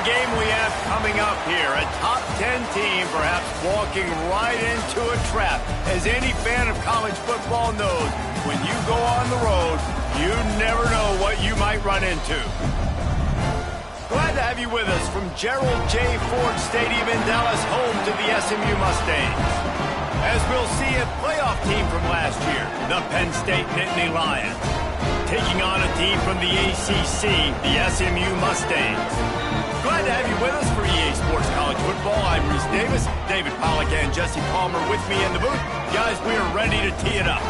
the game we have coming up here. A top 10 team perhaps walking right into a trap. As any fan of college football knows, when you go on the road, you never know what you might run into. Glad to have you with us from Gerald J. Ford Stadium in Dallas, home to the SMU Mustangs. As we'll see, a playoff team from last year, the Penn State Nittany Lions, taking on a team from the ACC, the SMU Mustangs. Glad to have you with us for EA Sports College Football. I'm Reese Davis, David Pollack and Jesse Palmer with me in the booth. Guys, we are ready to tee it up.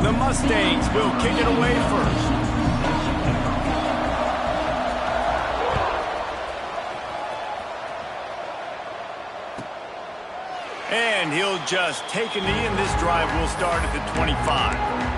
The Mustangs will kick it away first. And he'll just take a knee, and this drive will start at the 25.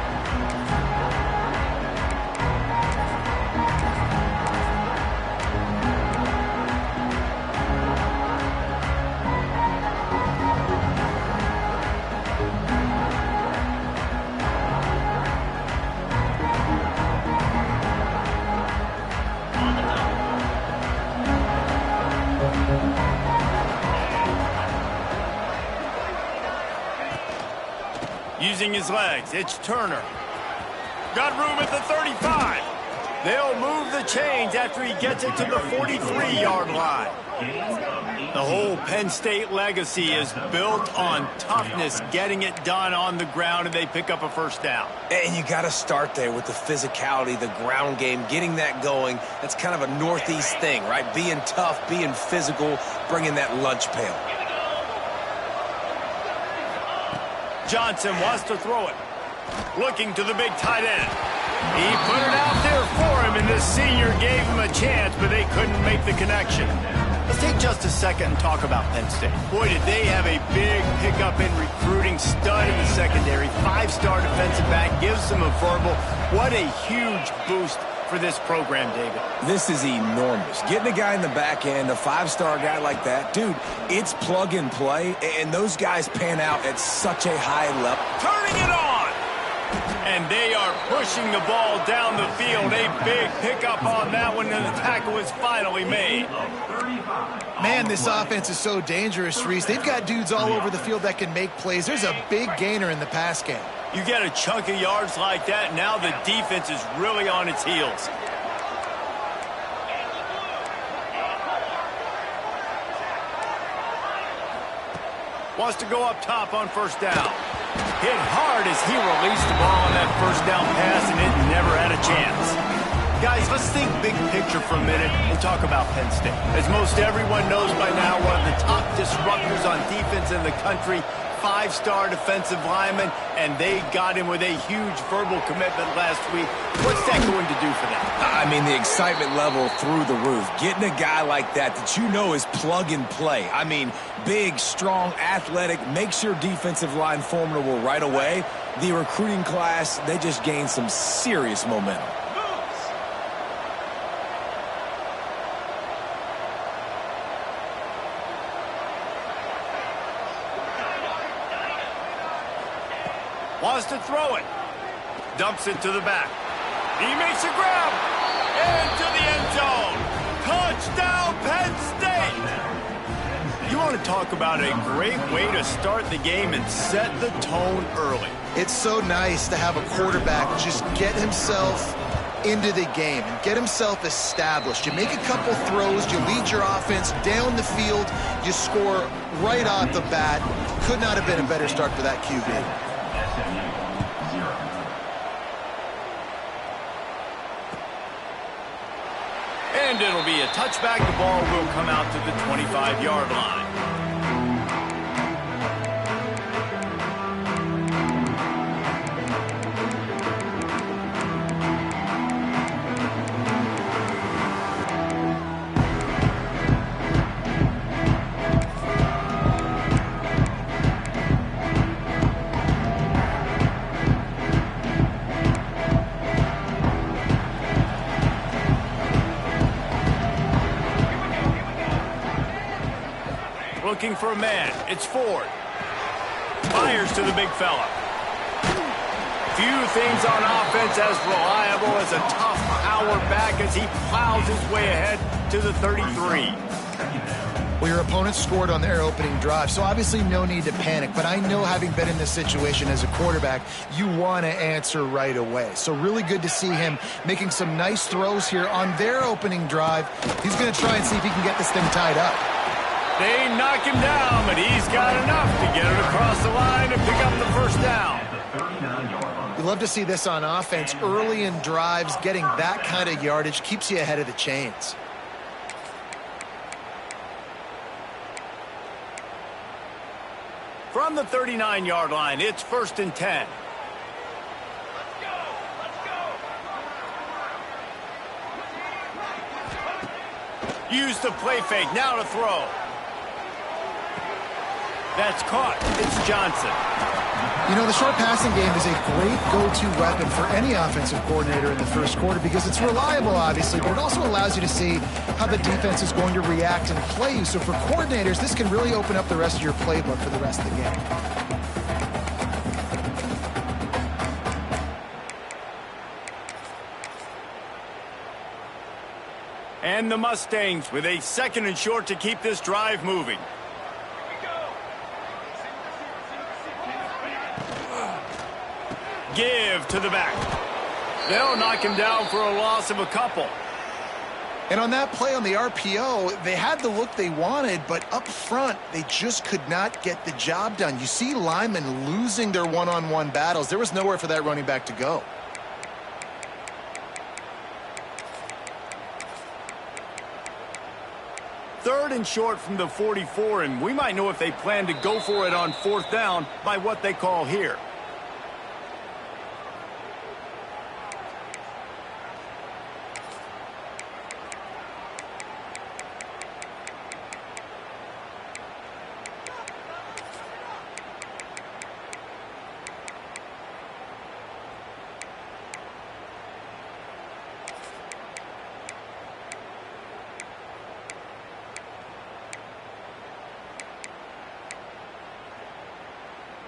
Using his legs, it's Turner. Got room at the 35. They'll move the chains after he gets it to the 43-yard line. The whole Penn State legacy is built on toughness, getting it done on the ground, and they pick up a first down. And you got to start there with the physicality, the ground game, getting that going. That's kind of a Northeast thing, right? Being tough, being physical, bringing that lunch pail. Johnson wants to throw it. Looking to the big tight end. He put it out there for him, and this senior gave him a chance, but they couldn't make the connection. Let's take just a second and talk about Penn State. Boy, did they have a big pickup in recruiting. Stud in the secondary. 5-star defensive back. Gives them a verbal. What a huge boost for this program, David. This is enormous. Getting a guy in the back end, a 5-star guy like that, dude, it's plug and play, and those guys pan out at such a high level. Turning it on! And they are pushing the ball down the field. A big pickup on that one, and the tackle is finally made. Man, this offense is so dangerous, Reese. They've got dudes all over the field that can make plays. There's a big gainer in the pass game. You get a chunk of yards like that, now the defense is really on its heels. Wants to go up top on first down. Hit hard as he released the ball on that first down pass, and it never had a chance. Guys, let's think big picture for a minute and talk about Penn State. As most everyone knows by now, one of the top disruptors on defense in the country, 5-star defensive lineman, and they got him with a huge verbal commitment last week. What's that going to do for them? I mean, the excitement level through the roof. Getting a guy like that you know is plug and play. I mean, big, strong, athletic, makes your defensive line formidable right away. The recruiting class, they just gained some serious momentum. Wants to throw it. Dumps it to the back. He makes a grab. Into the end zone. Touchdown, Penn State. You want to talk about a great way to start the game and set the tone early. It's so nice to have a quarterback just get himself into the game and get himself established. You make a couple throws, you lead your offense down the field, you score right off the bat. Could not have been a better start for that QB. And it'll be a touchback. The ball will come out to the 25-yard line. Looking for a man. It's Ford. Fires to the big fella. Few things on offense as reliable as a tough power back as he plows his way ahead to the 33. Well, your opponent scored on their opening drive, so obviously no need to panic. But I know, having been in this situation as a quarterback, you want to answer right away. So really good to see him making some nice throws here on their opening drive. He's going to try and see if he can get this thing tied up. They knock him down, but he's got enough to get it across the line and pick up the first down. You love to see this on offense. Early in drives, getting that kind of yardage keeps you ahead of the chains. From the 39-yard line, it's 1st and 10. Use the play fake, now to throw. That's caught. It's Johnson. You know, the short passing game is a great go-to weapon for any offensive coordinator in the first quarter because it's reliable, obviously, but it also allows you to see how the defense is going to react and play you. So for coordinators, this can really open up the rest of your playbook for the rest of the game. And the Mustangs with a 2nd and short to keep this drive moving. Give to the back. They'll knock him down for a loss of a couple. And on that play on the RPO, they had the look they wanted, but up front, they just could not get the job done. You see linemen losing their one-on-one battles. There was nowhere for that running back to go. Third and short from the 44, and we might know if they plan to go for it on 4th down by what they call here.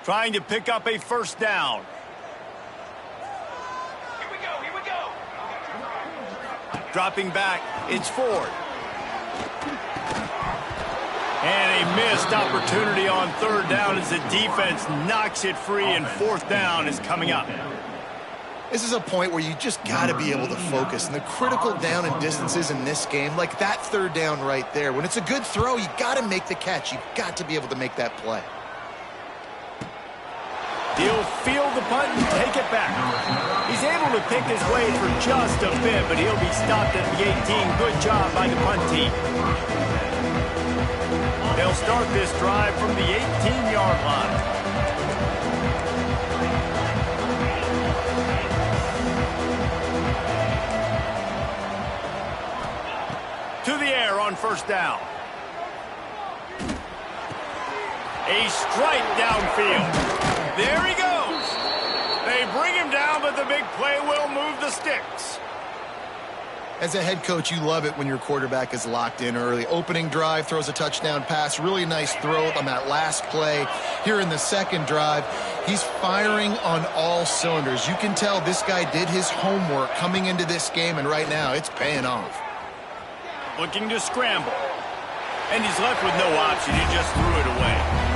Trying to pick up a 1st down. Here we go. Dropping back, it's Ford. And a missed opportunity on 3rd down as the defense knocks it free, and 4th down is coming up. This is a point where you just got to be able to focus. And the critical down and distances in this game, like that 3rd down right there, when it's a good throw, you got to make the catch. You've got to be able to make that play. He'll field the punt and take it back. He's able to pick his way for just a bit, but he'll be stopped at the 18. Good job by the punt team. They'll start this drive from the 18-yard line. To the air on 1st down. A strike downfield. There he goes. They bring him down, but the big play will move the sticks. As a head coach, you love it when your quarterback is locked in early. Opening drive, throws a touchdown pass. Really nice throw on that last play. Here in the 2nd drive, he's firing on all cylinders. You can tell this guy did his homework coming into this game, and right now it's paying off. Looking to scramble. And he's left with no option. He just threw it away.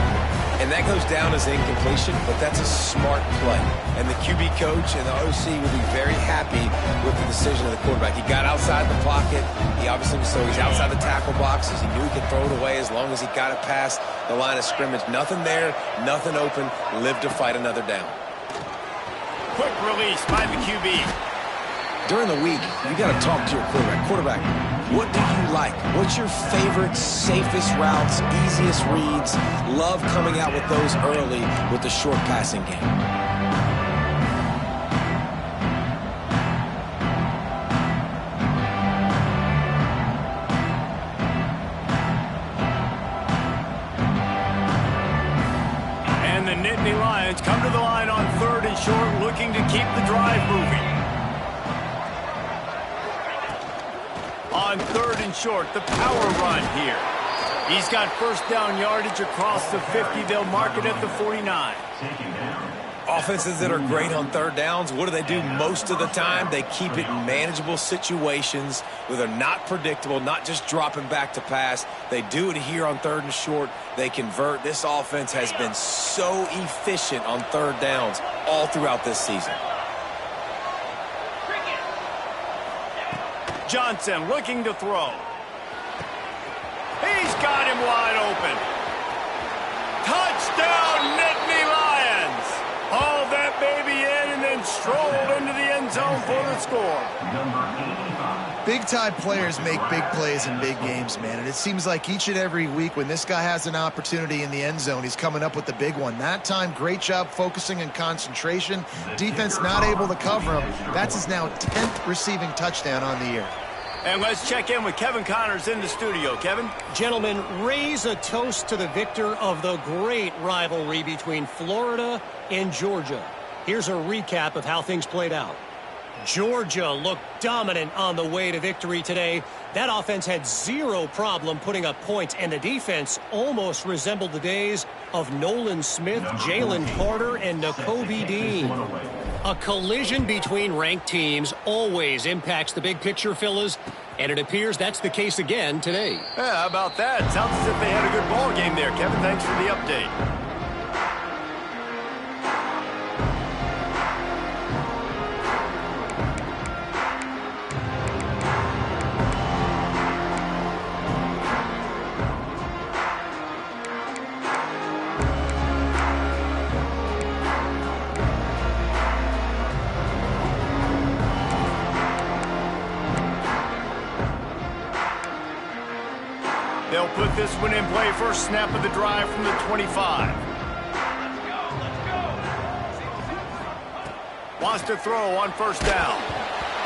And that goes down as incompletion, but that's a smart play. And the QB coach and the OC will be very happy with the decision of the quarterback. He got outside the pocket. He obviously was, so he's outside the tackle boxes. He knew he could throw it away as long as he got it past the line of scrimmage. Nothing there, nothing open. Live to fight another down. Quick release by the QB. During the week, you got to talk to your quarterback. Quarterback, what do you like? What's your favorite, safest routes, easiest reads? Love coming out with those early with the short passing game. And the Nittany Lions come to the line on 3rd and short, looking to keep the drive moving. On 3rd and short, the power run here. He's got 1st down yardage across the 50. They'll mark it at the 49. Offenses that are great on third downs, what do most of the time? They keep it in manageable situations where they're not predictable, not just dropping back to pass. They do it here on third and short. They convert. This offense has been so efficient on third downs all throughout this season. Johnson looking to throw. He's got him wide open. Touchdown, Nittany Lions! Hauled that baby in and then strolled into the end zone for the score. Big-time players make big plays in big games, man. And it seems like each and every week when this guy has an opportunity in the end zone, he's coming up with the big one. That time, great job focusing and concentration. Defense not able to cover him. That's his now 10th receiving touchdown on the year. And let's check in with Kevin Connors in the studio. Kevin? Gentlemen, raise a toast to the victor of the great rivalry between Florida and Georgia. Here's a recap of how things played out. Georgia looked dominant on the way to victory today. That offense had zero problem putting up points, and the defense almost resembled the days of Nolan Smith, Jalen Carter, and Nakobe Dean. A collision between ranked teams always impacts the big picture, fellas, and it appears that's the case again today. Yeah, how about that? Sounds as if they had a good ball game there. Kevin, thanks for the update. They'll put this one in play first snap of the drive from the 25. Wants to throw on first down.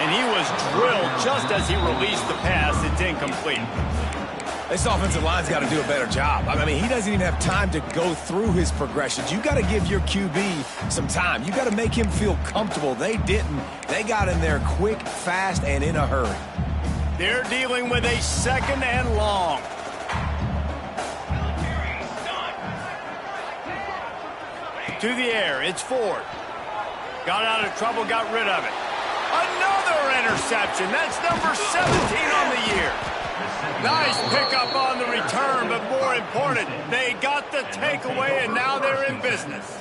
And he was drilled just as he released the pass. It's incomplete. This offensive line's got to do a better job. I mean, he doesn't even have time to go through his progressions. You got to give your QB some time. You got to make him feel comfortable. They didn't. They got in there quick, fast, and in a hurry. They're dealing with a second and long. To the air, it's Ford. Got out of trouble, got rid of it. Another interception. That's number 17 on the year. Nice pickup on the return, but more important, they got the takeaway, and now they're in business.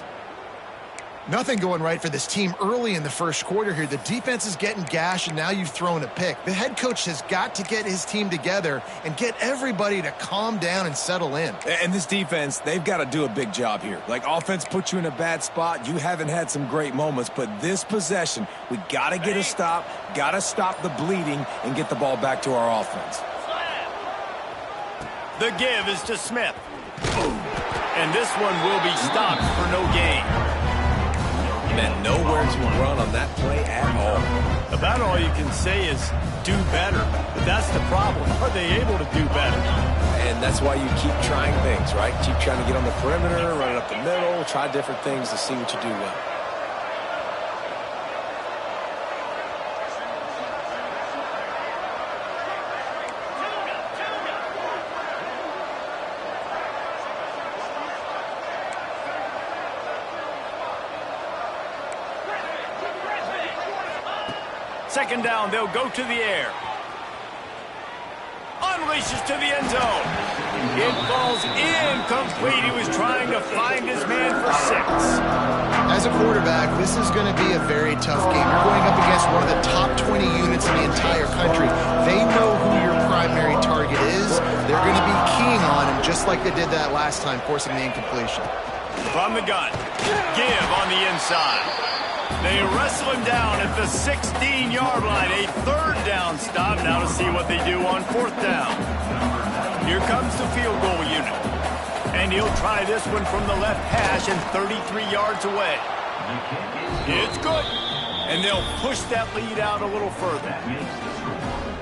Nothing going right for this team early in the first quarter here. The defense is getting gashed, and now you've thrown a pick. The head coach has got to get his team together and get everybody to calm down and settle in. And this defense, they've got to do a big job here. Like, offense puts you in a bad spot. You haven't had some great moments, but this possession, we got to get a stop, got to stop the bleeding, and get the ball back to our offense. The give is to Smith. And this one will be stopped for no gain. And nowhere to run on that play at all. About all you can say is do better. But that's the problem. Are they able to do better? And that's why you keep trying things, right? Keep trying to get on the perimeter, run it up the middle, try different things to see what you do well. Second down, they'll go to the air. Unleashes to the end zone. It falls incomplete. He was trying to find his man for 6. As a quarterback, this is going to be a very tough game. You're going up against one of the top 20 units in the entire country. They know who your primary target is. They're going to be keying on him just like they did that last time, forcing the incompletion. From the gun. Give on the inside. They wrestle him down at the 16-yard line. A third down stop. Now to see what they do on fourth down. Here comes the field goal unit. And he'll try this one from the left hash and 33 yards away. It's good. And they'll push that lead out a little further.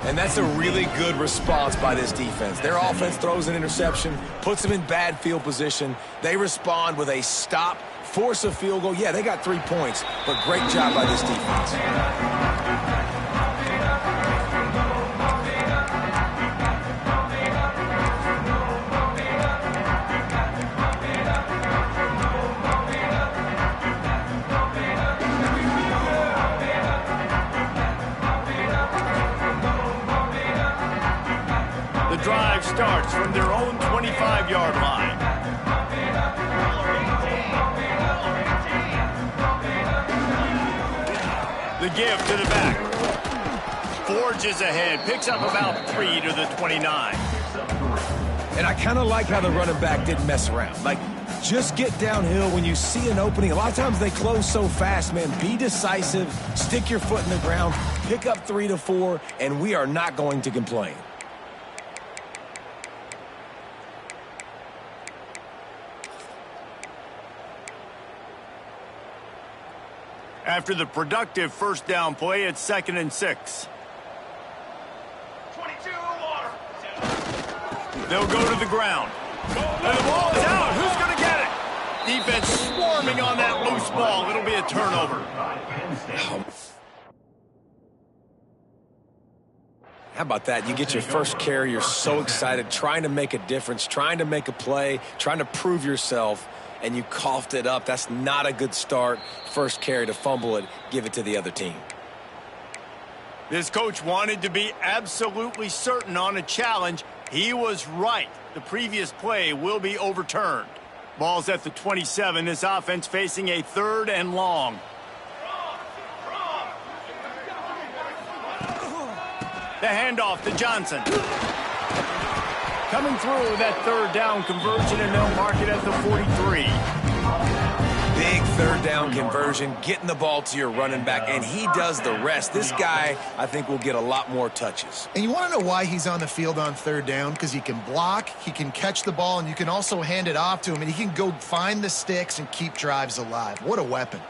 And that's a really good response by this defense. Their offense throws an interception, puts them in bad field position. They respond with a stop, force a field goal. Yeah, they got 3 points, but great job by this defense. drive starts from their own 25-yard line. The give to the back. Forges ahead, picks up about 3 to the 29. And I kind of like how the running back didn't mess around. Like, just get downhill when you see an opening. A lot of times they close so fast, man. Be decisive, stick your foot in the ground, pick up 3 to 4, and we are not going to complain. After the productive first down play, it's 2nd and 6. They'll go to the ground. And the ball is out. Who's going to get it? Defense swarming on that loose ball. It'll be a turnover. How about that? You get your first carry. You're so excited, trying to make a difference, trying to make a play, trying to prove yourself, and you coughed it up. That's not a good start. First carry to fumble it, give it to the other team. This coach wanted to be absolutely certain on a challenge. He was right. The previous play will be overturned. Ball's at the 27. This offense facing a 3rd and long. The handoff to Johnson. Coming through that 3rd down conversion, and they'll mark it at the 43. Big 3rd down conversion, getting the ball to your running back, and he does the rest. This guy, I think, will get a lot more touches. And you want to know why he's on the field on 3rd down? Because he can block, he can catch the ball, and you can also hand it off to him, and he can go find the sticks and keep drives alive. What a weapon.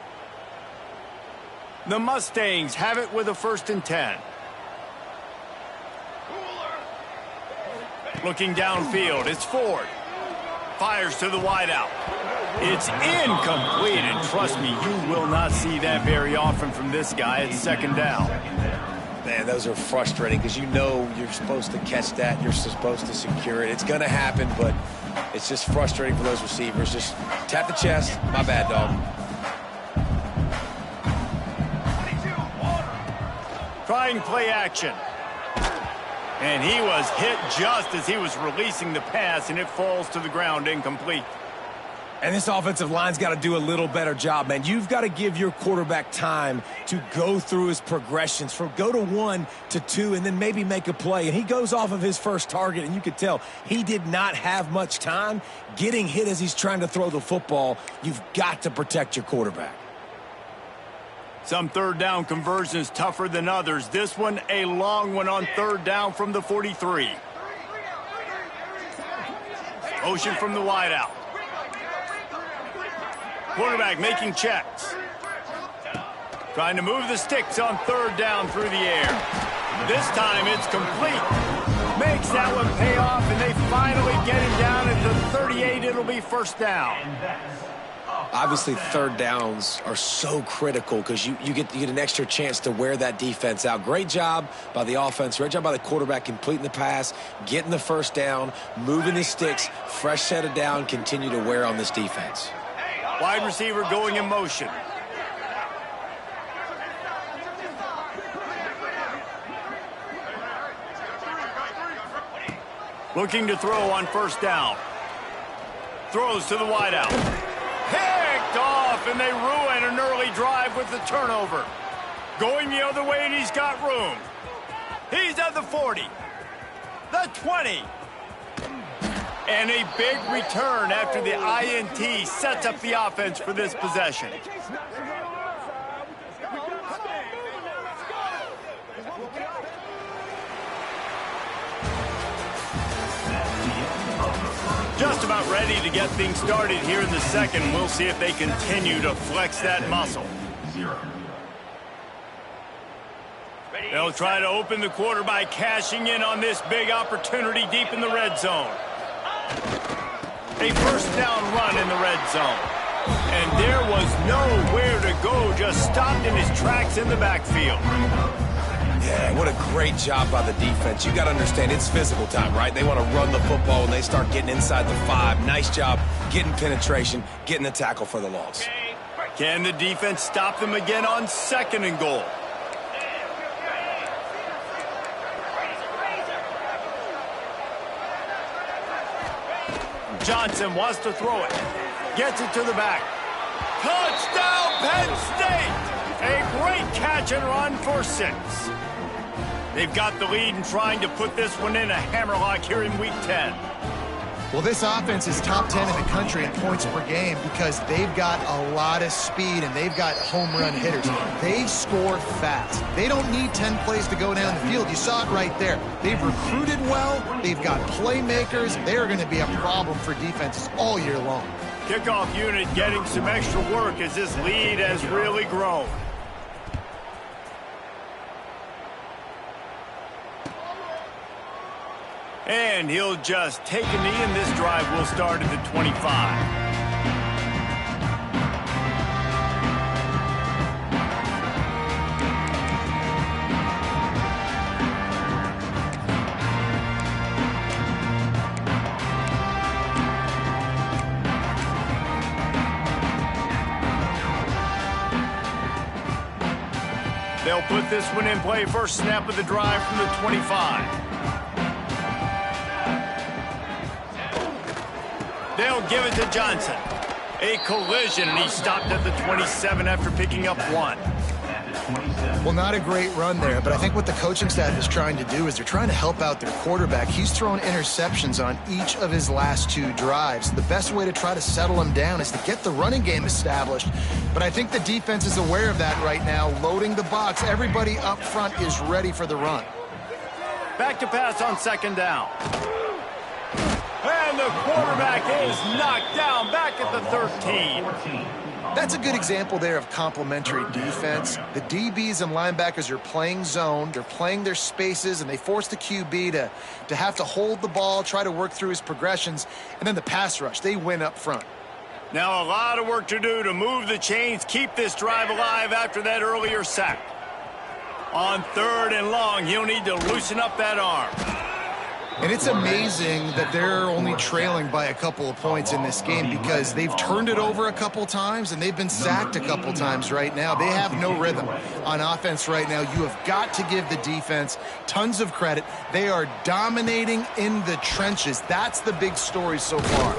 The Mustangs have it with a 1st and 10. Looking downfield, it's Ford. Fires to the wideout. It's incomplete, and trust me, you will not see that very often from this guy. It's 2nd down. Man, those are frustrating because you know you're supposed to catch that. You're supposed to secure it. It's going to happen, but it's just frustrating for those receivers. Just tap the chest. My bad, dog. Trying play action. And he was hit just as he was releasing the pass, and it falls to the ground incomplete. And this offensive line's got to do a little better job, man. You've got to give your quarterback time to go through his progressions, from go to 1 to 2, and then maybe make a play. And he goes off of his first target, and you could tell he did not have much time getting hit as he's trying to throw the football. You've got to protect your quarterback. Some 3rd down conversions tougher than others. This one, a long one on 3rd down from the 43. Motion from the wideout. Quarterback making checks. Trying to move the sticks on 3rd down through the air. This time it's complete. Makes that one pay off, and they finally get him down at the 38. It'll be 1st down. Obviously, 3rd downs are so critical because you get an extra chance to wear that defense out. Great job by the offense. Great job by the quarterback completing the pass, getting the 1st down, moving the sticks, fresh set of down, continue to wear on this defense. Wide receiver going in motion. Looking to throw on 1st down. Throws to the wideout. Picked off, and they ruin an early drive with the turnover. Going the other way, and he's got room. He's at the 40. The 20. And a big return after the INT sets up the offense for this possession. Just about ready to get things started here in the 2nd. We'll see if they continue to flex that muscle. They'll try to open the quarter by cashing in on this big opportunity deep in the red zone. A 1st down run in the red zone. And there was nowhere to go, just stopped in his tracks in the backfield. Yeah, what a great job by the defense. You got to understand, it's physical time, right? They want to run the football when they start getting inside the 5. Nice job getting penetration, getting the tackle for the loss. Can the defense stop them again on 2nd and goal? Johnson wants to throw it. Gets it to the back. Touchdown, Penn State! A great catch and run for 6. They've got the lead and trying to put this one in a hammerlock here in Week 10. Well, this offense is top 10 in the country in points per game because they've got a lot of speed and they've got home run hitters. They score fast. They don't need 10 plays to go down the field. You saw it right there. They've recruited well. They've got playmakers. They're going to be a problem for defenses all year long. Kickoff unit getting some extra work as this lead has really grown. And he'll just take a knee, and this drive will start at the 25. They'll put this one in play. First snap of the drive from the 25. They'll give it to Johnson. A collision, and he stopped at the 27 after picking up 1. Well, not a great run there, but I think what the coaching staff is trying to do is they're trying to help out their quarterback. He's thrown interceptions on each of his last 2 drives. The best way to try to settle him down is to get the running game established. But I think the defense is aware of that right now, loading the box. Everybody up front is ready for the run. Back to pass on 2nd down. And the quarterback is knocked down back at the 13. That's a good example there of complementary defense. The DBs and linebackers are playing zone. They're playing their spaces, and they force the QB to have to hold the ball, try to work through his progressions, and then the pass rush. They win up front. Now a lot of work to do to move the chains, keep this drive alive after that earlier sack. On 3rd and long, he'll need to loosen up that arm. And it's amazing that they're only trailing by a couple of points in this game because they've turned it over a couple times and they've been sacked a couple times right now. They have no rhythm on offense right now. You have got to give the defense tons of credit. They are dominating in the trenches. That's the big story so far.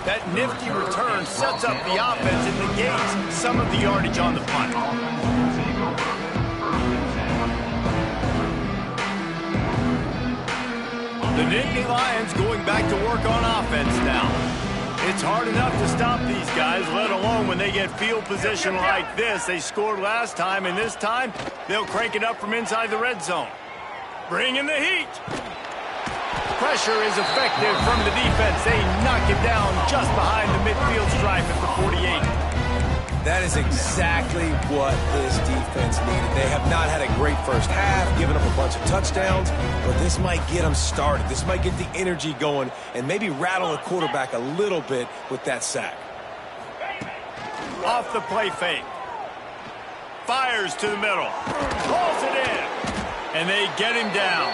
That nifty return sets up the offense and negates some of the yardage on the punt. The Nittany Lions going back to work on offense now. It's hard enough to stop these guys, let alone when they get field position like this. They scored last time, and this time they'll crank it up from inside the red zone. Bring in the heat. Pressure is effective from the defense. They knock it down just behind the midfield stripe at the 48. That is exactly what this defense needed. They have not had a great first half, given up a bunch of touchdowns, but this might get them started. This might get the energy going and maybe rattle the quarterback a little bit with that sack. Off the play fake. Fires to the middle. Pulls it in. And they get him down.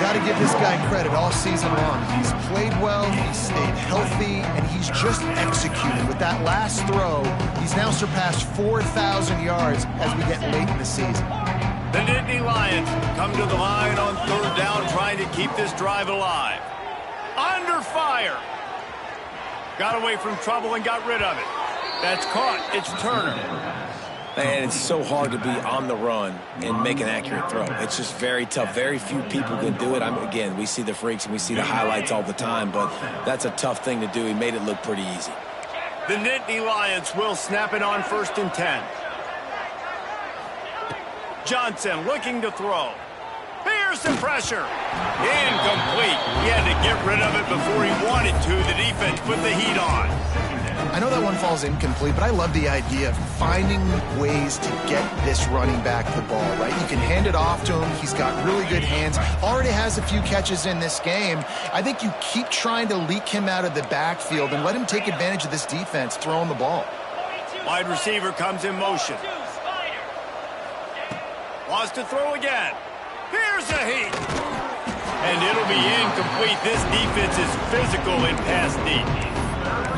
Got to give this guy credit all season long. He's played well, he's stayed healthy, and he's just executed. With that last throw, he's now surpassed 4,000 yards as we get late in the season. The Nittany Lions come to the line on 3rd down, trying to keep this drive alive. Under fire. Got away from trouble and got rid of it. That's caught. It's Turner. Man, it's so hard to be on the run and make an accurate throw. It's just very tough. Very few people can do it. Again, we see the freaks and we see the highlights all the time, but that's a tough thing to do. He made it look pretty easy. The Nittany Lions will snap it on 1st and 10. Johnson looking to throw. Here's some pressure. Incomplete. He had to get rid of it before he wanted to. The defense put the heat on. I know that one falls incomplete, but I love the idea of finding ways to get this running back the ball, right? You can hand it off to him. He's got really good hands. Already has a few catches in this game. I think you keep trying to leak him out of the backfield and let him take advantage of this defense throwing the ball. Wide receiver comes in motion. Wants to throw again. Here's a heat. And it'll be incomplete. This defense is physical in pass deep.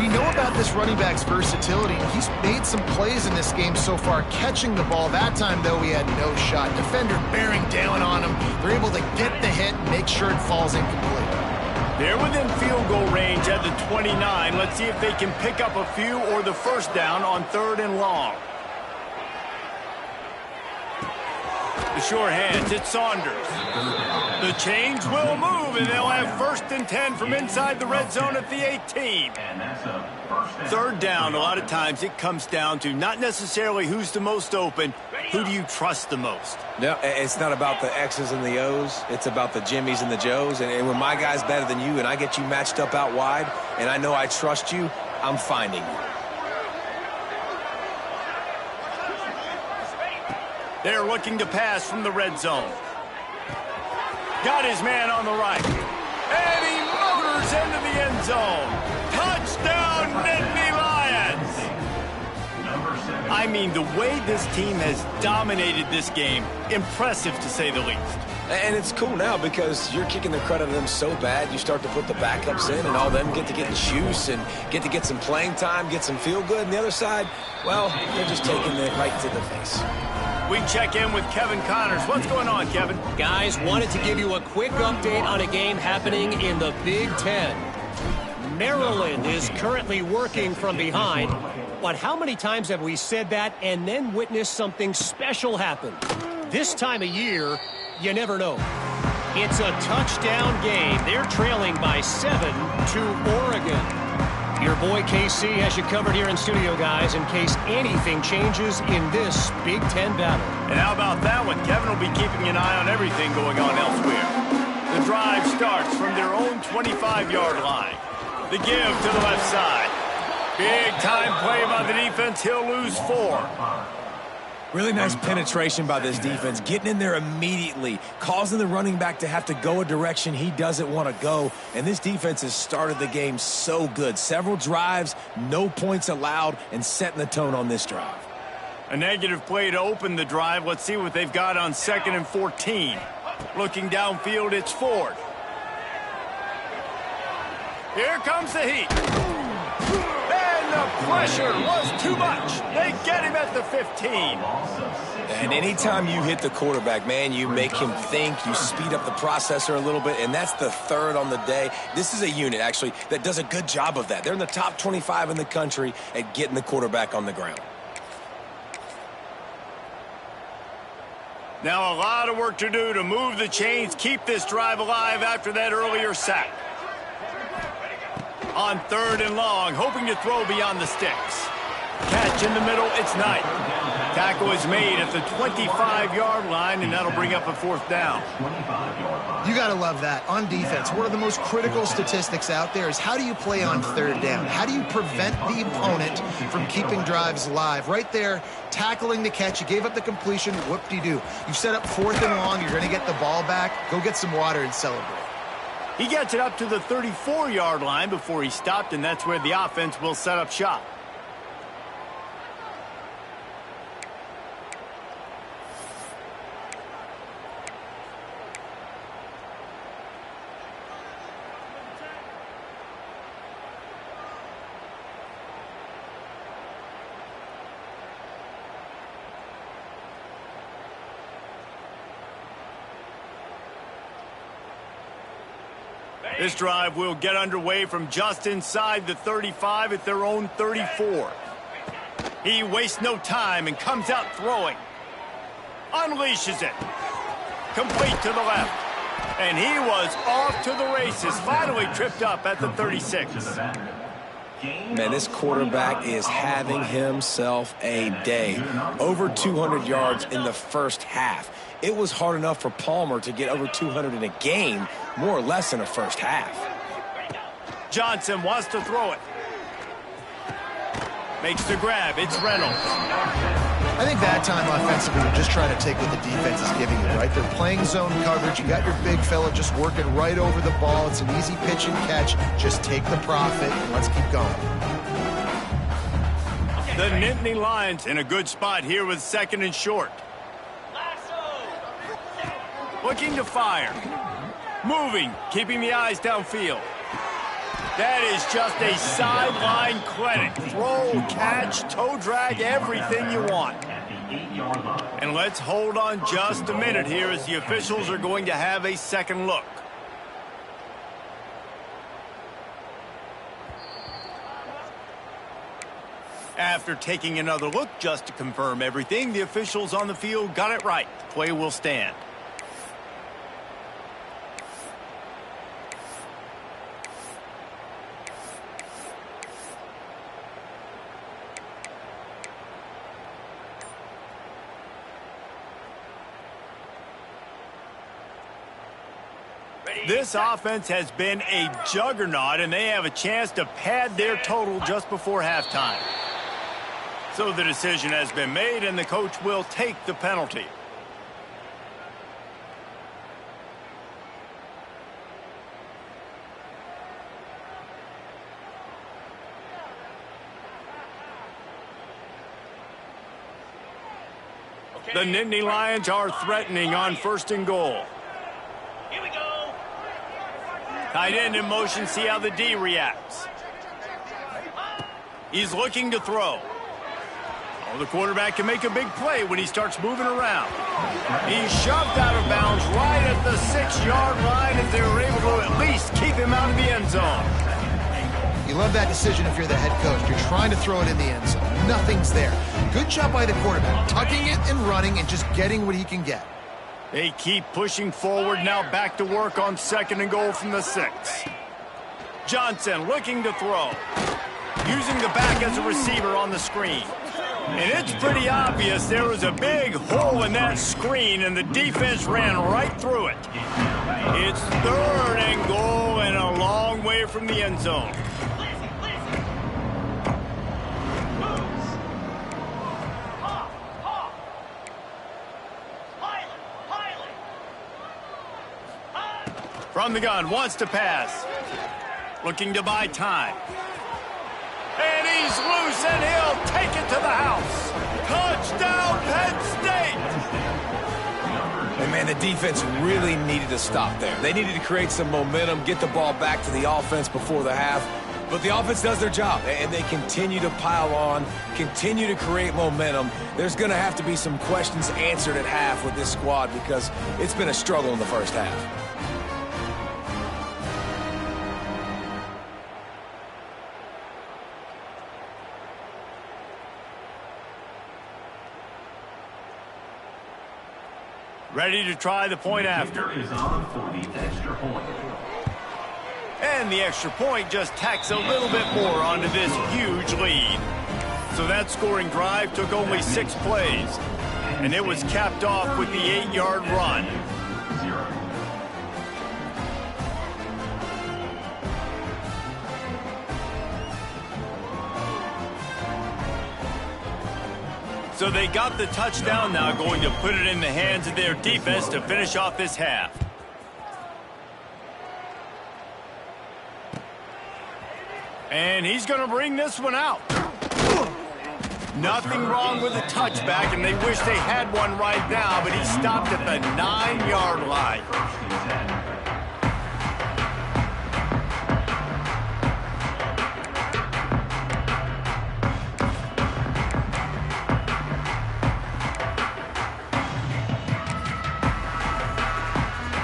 We know about this running back's versatility. He's made some plays in this game so far, catching the ball. That time, though, he had no shot. Defender bearing down on him. They're able to get the hit and make sure it falls incomplete. They're within field goal range at the 29. Let's see if they can pick up a few or the first down on 3rd and long. The short hands, it's Saunders. The chains will move, and they'll have 1st and 10 from inside the red zone at the 18. 3rd down, a lot of times it comes down to not necessarily who's the most open, who do you trust the most? No, it's not about the X's and the O's. It's about the Jimmies and the Joes. And when my guy's better than you and I get you matched up out wide and I know I trust you, I'm finding you. They're looking to pass from the red zone. Got his man on the right. And he motors into the end zone. Touchdown, Nittany Lions! I mean, the way this team has dominated this game, impressive to say the least. And it's cool now because you're kicking the credit of them so bad, you start to put the backups in and all them get to get juice and get some playing time, get some feel good. And the other side, well, they're just taking it right to the face. We check in with Kevin Connors. What's going on, Kevin? Guys, wanted to give you a quick update on a game happening in the Big Ten. Maryland is currently working from behind, but how many times have we said that and then witnessed something special happen? This time of year, you never know. It's a touchdown game. They're trailing by 7 to Oregon. Your boy KC has you covered here in studio, guys, in case anything changes in this Big Ten battle. And how about that one? Kevin will be keeping an eye on everything going on elsewhere. The drive starts from their own 25-yard line. The give to the left side. Big time play by the defense. He'll lose 4. Really nice penetration by this defense, getting in there immediately, causing the running back to have to go a direction he doesn't want to go. And this defense has started the game so good. Several drives, no points allowed, and setting the tone on this drive. A negative play to open the drive. Let's see what they've got on 2nd and 14. Looking downfield, it's Ford. Here comes the heat. And the pressure was too much. They get him at the 15. And anytime you hit the quarterback, man, you make him think, you speed up the processor a little bit, and that's the 3rd on the day. This is a unit, actually, that does a good job of that. They're in the top 25 in the country at getting the quarterback on the ground. Now a lot of work to do to move the chains, keep this drive alive after that earlier sack. On 3rd and long, hoping to throw beyond the sticks. Catch in the middle, it's Knight. Tackle is made at the 25-yard line, and that'll bring up a 4th down. You got to love that. On defense, one of the most critical statistics out there is how do you play on 3rd down? How do you prevent the opponent from keeping drives alive? Right there, tackling the catch. You gave up the completion. Whoop-de-doo. You've set up 4th and long. You're going to get the ball back. Go get some water and celebrate. He gets it up to the 34-yard line before he stopped, and that's where the offense will set up shop. This drive will get underway from just inside the 35 at their own 34. He wastes no time and comes out throwing. Unleashes it. Complete to the left. And he was off to the races. Finally tripped up at the 36. Man, this quarterback is having himself a day. Over 200 yards in the first half. It was hard enough for Palmer to get over 200 in a game, more or less in a first half. Johnson wants to throw it. Makes the grab. It's Reynolds. I think that time offensively, you're just trying to take what the defense is giving you, right? They're playing zone coverage. You got your big fella just working right over the ball. It's an easy pitch and catch. Just take the profit and let's keep going. The Nittany Lions in a good spot here with 2nd and short. Looking to fire. Moving, keeping the eyes downfield. That is just a sideline clinic. Throw, catch, toe drag, everything you want. And let's hold on just a minute here as the officials are going to have a second look. After taking another look just to confirm everything, the officials on the field got it right. Play will stand. This offense has been a juggernaut, and they have a chance to pad their total just before halftime. So the decision has been made, and the coach will take the penalty. The Nittany Lions are threatening on 1st and goal. Here we go. Tight end in motion, see how the D reacts. He's looking to throw. Oh, the quarterback can make a big play when he starts moving around. He's shoved out of bounds right at the 6-yard line as they were able to at least keep him out of the end zone. You love that decision if you're the head coach. You're trying to throw it in the end zone. Nothing's there. Good job by the quarterback, tucking it and running and just getting what he can get. They keep pushing forward, now back to work on 2nd and goal from the 6. Johnson looking to throw. Using the back as a receiver on the screen. And it's pretty obvious there was a big hole in that screen, and the defense ran right through it. It's 3rd and goal and a long way from the end zone. From the gun, wants to pass. Looking to buy time. And he's loose, and he'll take it to the house. Touchdown, Penn State! And, man, the defense really needed to stop there. They needed to create some momentum, get the ball back to the offense before the half. But the offense does their job, and they continue to pile on, continue to create momentum. There's going to have to be some questions answered at half with this squad because it's been a struggle in the first half. Ready to try the point after. Is on for the extra point. And the extra point just tacks a little bit more onto this huge lead. So that scoring drive took only 6 plays. And it was capped off with the 8-yard run. So they got the touchdown, now going to put it in the hands of their defense to finish off this half. And he's going to bring this one out. Nothing wrong with the touchback, and they wish they had one right now, but he stopped at the 9-yard line.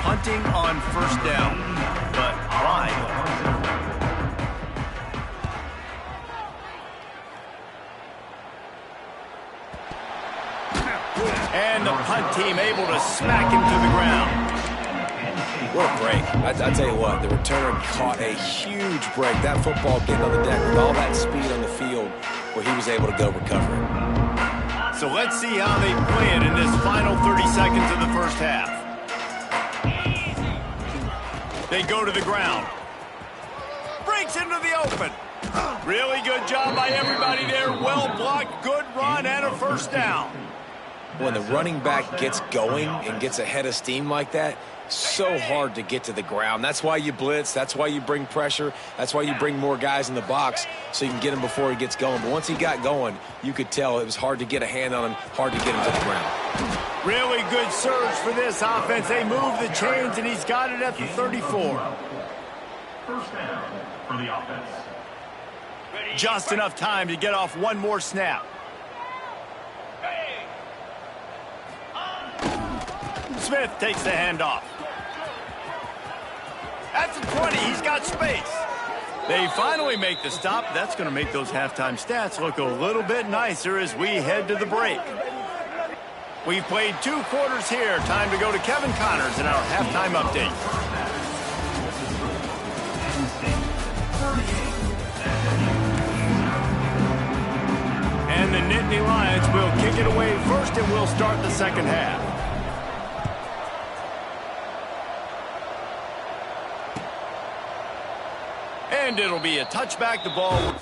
Punting on 1st down, but why? And the punt team able to smack him to the ground. What a break. I tell you what, the returner caught a huge break. That football getting on the deck with all that speed on the field where he was able to go recover it. So let's see how they play it in this final 30 seconds of the first half. They go to the ground. Breaks into the open. Really good job by everybody there. Well blocked, good run, and a 1st down. When the running back gets going and gets ahead of steam like that, so hard to get to the ground. That's why you blitz. That's why you bring pressure. That's why you bring more guys in the box so you can get him before he gets going. But once he got going, you could tell it was hard to get a hand on him, hard to get him to the ground. Really good surge for this offense. They move the chains, and he's got it at the 34. 1st down for the offense. Just enough time to get off one more snap. Smith takes the handoff. At the 20, he's got space. They finally make the stop. That's going to make those halftime stats look a little bit nicer as we head to the break. We've played 2 quarters here. Time to go to Kevin Connors in our halftime update. And the Nittany Lions will kick it away first, and we'll start the second half. And it'll be a touchback. The ball